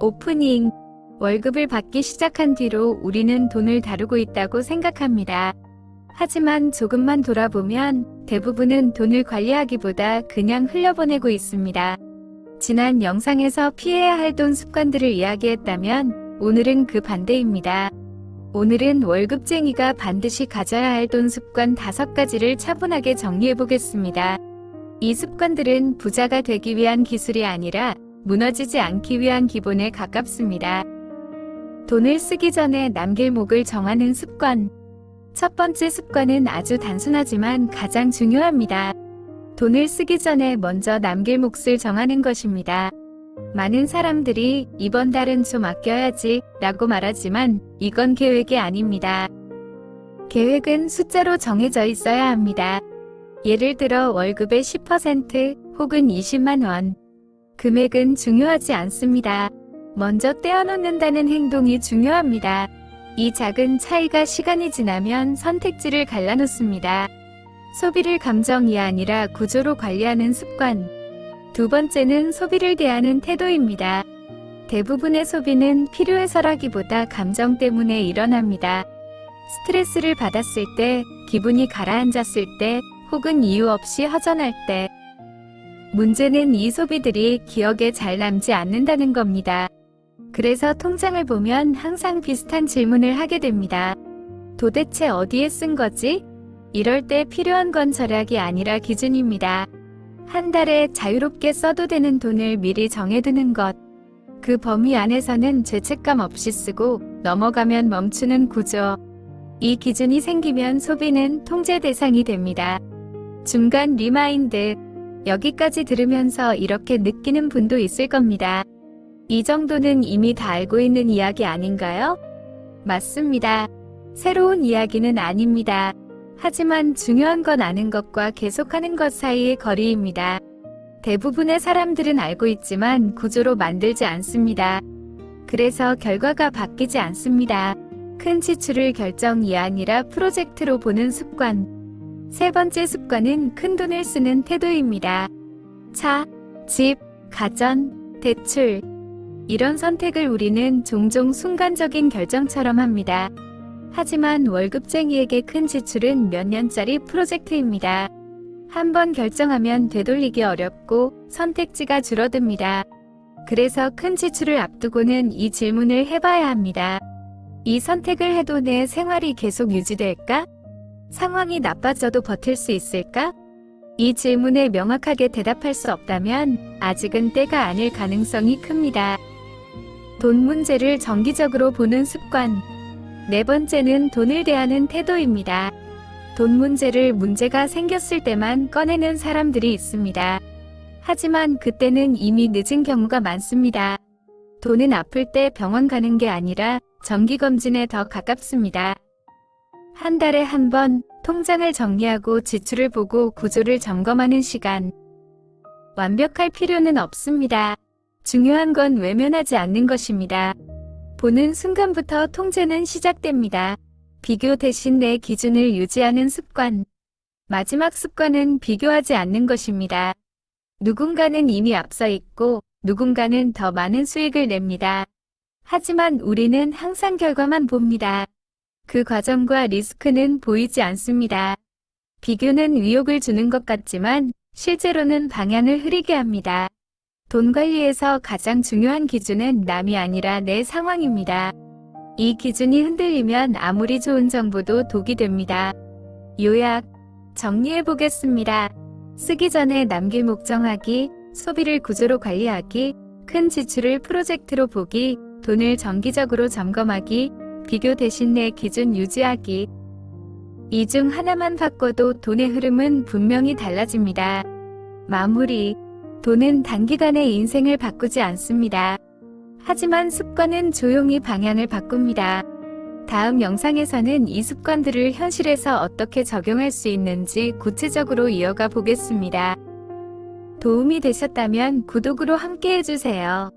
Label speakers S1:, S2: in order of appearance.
S1: 오프닝. 월급을 받기 시작한 뒤로 우리는 돈을 다루고 있다고 생각합니다. 하지만 조금만 돌아보면 대부분은 돈을 관리하기보다 그냥 흘려보내고 있습니다. 지난 영상에서 피해야 할 돈 습관들을 이야기했다면 오늘은 그 반대입니다. 오늘은 월급쟁이가 반드시 가져야 할 돈 습관 5가지를 차분하게 정리해 보겠습니다. 이 습관들은 부자가 되기 위한 기술이 아니라 무너지지 않기 위한 기본에 가깝습니다. 돈을 쓰기 전에 남길 목을 정하는 습관. 첫 번째 습관은 아주 단순하지만 가장 중요합니다. 돈을 쓰기 전에 먼저 남길 몫을 정하는 것입니다. 많은 사람들이 이번 달은 좀 아껴야지 라고 말하지만 이건 계획이 아닙니다. 계획은 숫자로 정해져 있어야 합니다. 예를 들어 월급의 10% 혹은 20만 원. 금액은 중요하지 않습니다. 먼저 떼어놓는다는 행동이 중요합니다. 이 작은 차이가 시간이 지나면 선택지를 갈라놓습니다. 소비를 감정이 아니라 구조로 관리하는 습관. 두 번째는 소비를 대하는 태도입니다. 대부분의 소비는 필요해서라기보다 감정 때문에 일어납니다. 스트레스를 받았을 때, 기분이 가라앉았을 때, 혹은 이유 없이 허전할 때. 문제는 이 소비들이 기억에 잘 남지 않는다는 겁니다. 그래서 통장을 보면 항상 비슷한 질문을 하게 됩니다. 도대체 어디에 쓴 거지? 이럴 때 필요한 건 절약이 아니라 기준입니다. 한 달에 자유롭게 써도 되는 돈을 미리 정해두는 것. 그 범위 안에서는 죄책감 없이 쓰고 넘어가면 멈추는 구조. 이 기준이 생기면 소비는 통제 대상이 됩니다. 중간 리마인드. 여기까지 들으면서 이렇게 느끼는 분도 있을 겁니다. 이 정도는 이미 다 알고 있는 이야기 아닌가요? 맞습니다. 새로운 이야기는 아닙니다. 하지만 중요한 건 아는 것과 계속하는 것 사이의 거리입니다. 대부분의 사람들은 알고 있지만 구조로 만들지 않습니다. 그래서 결과가 바뀌지 않습니다. 큰 지출을 결정이 아니라 프로젝트로 보는 습관. 세 번째 습관은 큰돈을 쓰는 태도입니다. 차, 집, 가전, 대출. 이런 선택을 우리는 종종 순간적인 결정처럼 합니다. 하지만 월급쟁이에게 큰 지출은 몇 년짜리 프로젝트입니다. 한번 결정하면 되돌리기 어렵고 선택지가 줄어듭니다. 그래서 큰 지출을 앞두고는 이 질문을 해봐야 합니다. 이 선택을 해도 내 생활이 계속 유지될까? 상황이 나빠져도 버틸 수 있을까? 이 질문에 명확하게 대답할 수 없다면 아직은 때가 아닐 가능성이 큽니다. 돈 문제를 정기적으로 보는 습관. 네 번째는 돈을 대하는 태도입니다. 돈 문제를 문제가 생겼을 때만 꺼내는 사람들이 있습니다. 하지만 그때는 이미 늦은 경우가 많습니다. 돈은 아플 때 병원 가는 게 아니라 정기검진에 더 가깝습니다. 한 달에 한 번 통장을 정리하고 지출을 보고 구조를 점검하는 시간. 완벽할 필요는 없습니다. 중요한 건 외면하지 않는 것입니다. 보는 순간부터 통제는 시작됩니다. 비교 대신 내 기준을 유지하는 습관. 마지막 습관은 비교하지 않는 것입니다. 누군가는 이미 앞서 있고 누군가는 더 많은 수익을 냅니다. 하지만 우리는 항상 결과만 봅니다. 그 과정과 리스크는 보이지 않습니다. 비교는 위협을 주는 것 같지만 실제로는 방향을 흐리게 합니다. 돈 관리에서 가장 중요한 기준은 남이 아니라 내 상황입니다. 이 기준이 흔들리면 아무리 좋은 정보도 독이 됩니다. 요약, 정리해 보겠습니다. 쓰기 전에 남길 목 정하기, 소비를 구조로 관리하기, 큰 지출을 프로젝트로 보기, 돈을 정기적으로 점검하기, 비교 대신 내 기준 유지하기. 이 중 하나만 바꿔도 돈의 흐름은 분명히 달라집니다. 마무리. 돈은 단기간에 인생을 바꾸지 않습니다. 하지만 습관은 조용히 방향을 바꿉니다. 다음 영상에서는 이 습관들을 현실에서 어떻게 적용할 수 있는지 구체적으로 이어가 보겠습니다. 도움이 되셨다면 구독으로 함께 해주세요.